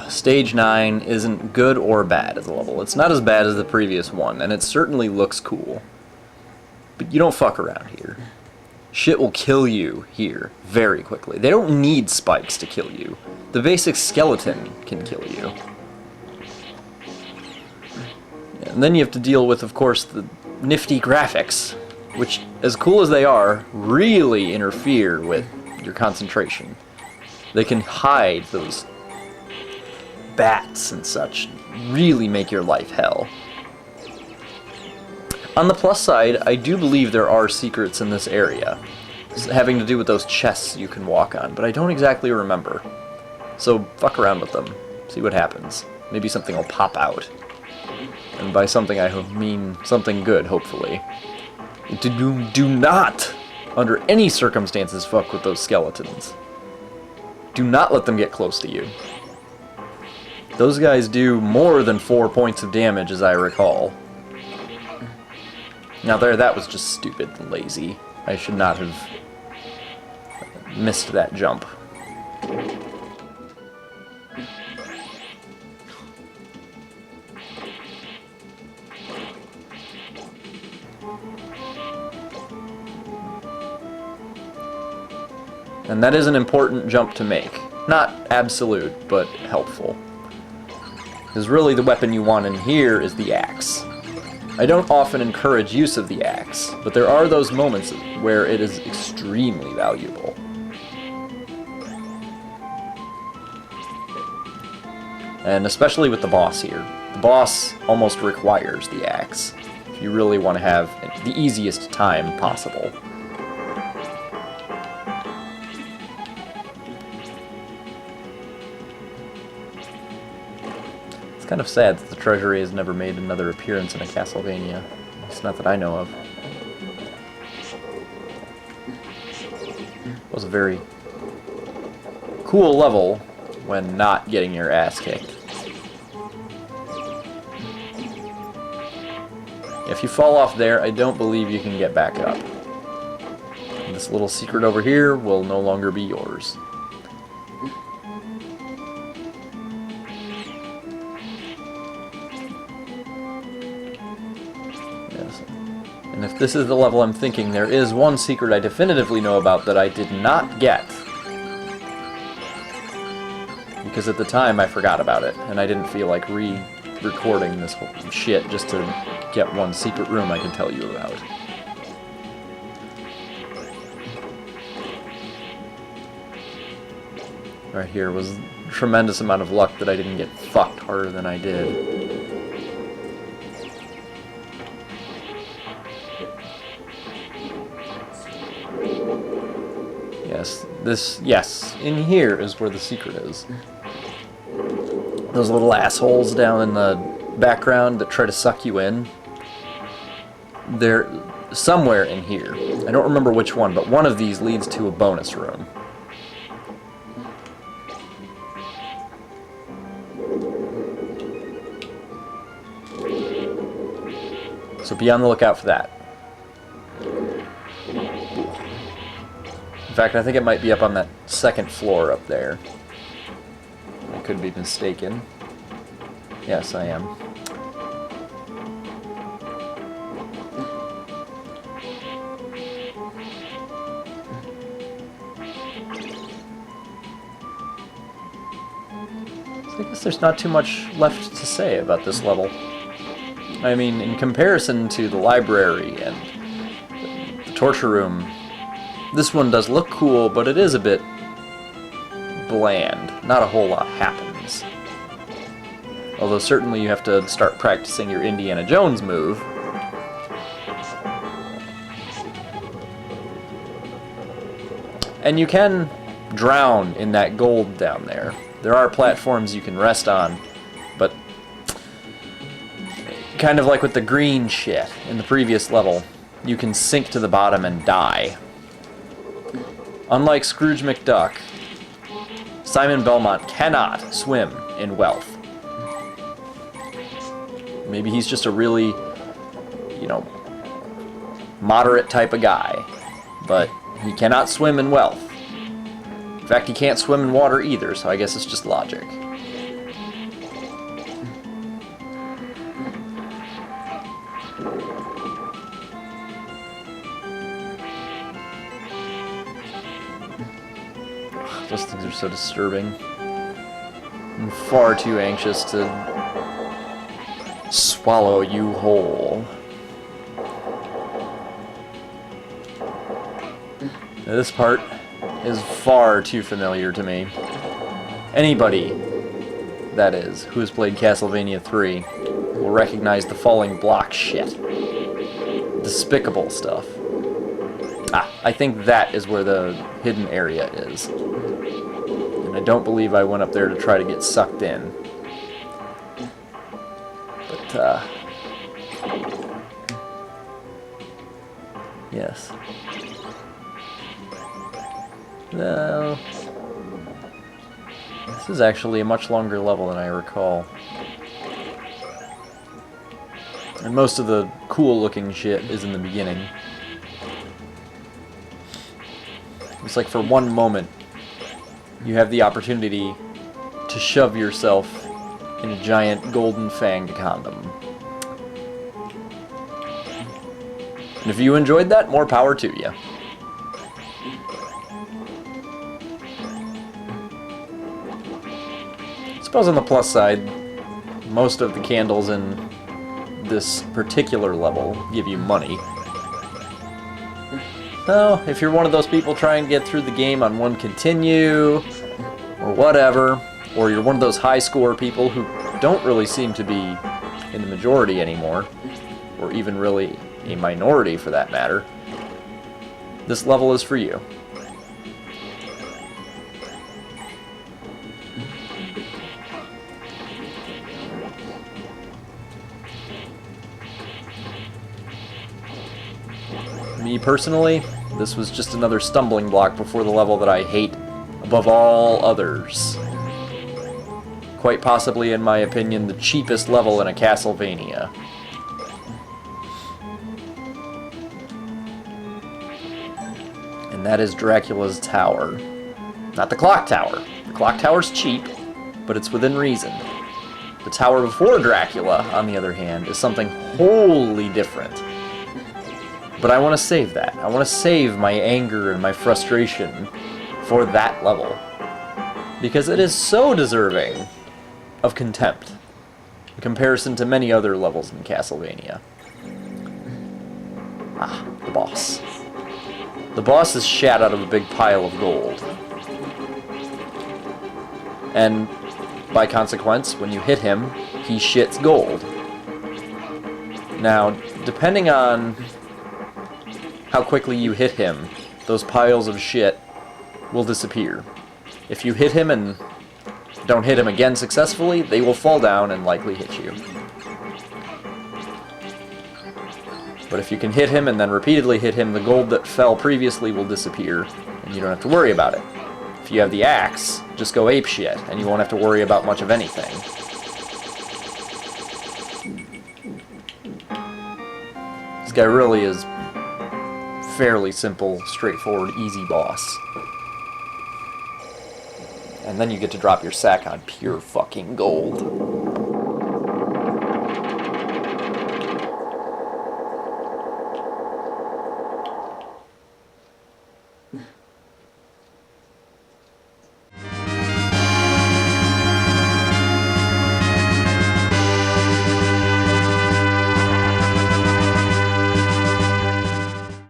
Stage 9 isn't good or bad as a level. It's not as bad as the previous one, and it certainly looks cool. But you don't fuck around here. Shit will kill you here very quickly. They don't need spikes to kill you. The basic skeleton can kill you. And then you have to deal with, of course, the nifty graphics, which, as cool as they are, really interfere with your concentration. They can hide those bats and such, really make your life hell. On the plus side, I do believe there are secrets in this area, having to do with those chests you can walk on, but I don't exactly remember. So fuck around with them, see what happens. Maybe something will pop out. And by something I mean something good, hopefully. Do not, under any circumstances, fuck with those skeletons. Do not let them get close to you. Those guys do more than 4 points of damage, as I recall. Now that was just stupid and lazy. I should not have missed that jump. And that is an important jump to make. Not absolute, but helpful. Because really the weapon you want in here is the axe. I don't often encourage use of the axe, but there are those moments where it is extremely valuable. And especially with the boss here. The boss almost requires the axe, if you really want to have the easiest time possible. It's kind of sad that the Treasury has never made another appearance in a Castlevania. It's not that I know of. It was a very cool level when not getting your ass kicked. If you fall off there, I don't believe you can get back up. And this little secret over here will no longer be yours. And if this is the level I'm thinking, there is one secret I definitively know about that I did not get. Because at the time I forgot about it, and I didn't feel like re-recording this whole shit just to get one secret room I can tell you about. Right here was a tremendous amount of luck that I didn't get fucked harder than I did. Yes, in here is where the secret is. Those little assholes down in the background that try to suck you in, they're somewhere in here. I don't remember which one, but one of these leads to a bonus room. So be on the lookout for that. In fact, I think it might be up on that second floor up there. I could be mistaken. Yes, I am. So I guess there's not too much left to say about this level. I mean, in comparison to the library and the torture room, this one does look cool, but it is a bit bland. Not a whole lot happens. Although certainly you have to start practicing your Indiana Jones move. And you can drown in that gold down there. There are platforms you can rest on, but kind of like with the green shit in the previous level, you can sink to the bottom and die. Unlike Scrooge McDuck, Simon Belmont cannot swim in wealth. Maybe he's just a really, you know, moderate type of guy, but he cannot swim in wealth. In fact, he can't swim in water either, so I guess it's just logic. Those things are so disturbing. I'm far too anxious to swallow you whole. Now, this part is far too familiar to me. Anybody, that is, who has played Castlevania 3 will recognize the falling block shit. Despicable stuff. Ah, I think that is where the hidden area is. And I don't believe I went up there to try to get sucked in. But, yes. No. This is actually a much longer level than I recall. And most of the cool-looking shit is in the beginning. It's like for one moment, you have the opportunity to shove yourself in a giant golden fanged condom. And if you enjoyed that, more power to you. I suppose on the plus side, most of the candles in this particular level give you money. So, if you're one of those people trying to get through the game on one continue, or whatever, or you're one of those high score people who don't really seem to be in the majority anymore, or even really a minority for that matter, this level is for you. Me personally, this was just another stumbling block before the level that I hate above all others. Quite possibly, in my opinion, the cheapest level in a Castlevania. And that is Dracula's Tower. Not the Clock Tower. The Clock Tower's cheap, but it's within reason. The tower before Dracula, on the other hand, is something wholly different. But I want to save that. I want to save my anger and my frustration for that level. Because it is so deserving of contempt in comparison to many other levels in Castlevania. Ah, the boss. The boss is shat out of a big pile of gold. And by consequence, when you hit him, he shits gold. Now, depending on how quickly you hit him, those piles of shit will disappear. If you hit him and don't hit him again successfully, they will fall down and likely hit you. But if you can hit him and then repeatedly hit him, the gold that fell previously will disappear, and you don't have to worry about it. If you have the axe, just go apeshit, and you won't have to worry about much of anything. This guy really is fairly simple, straightforward, easy boss. And then you get to drop your sack on pure fucking gold.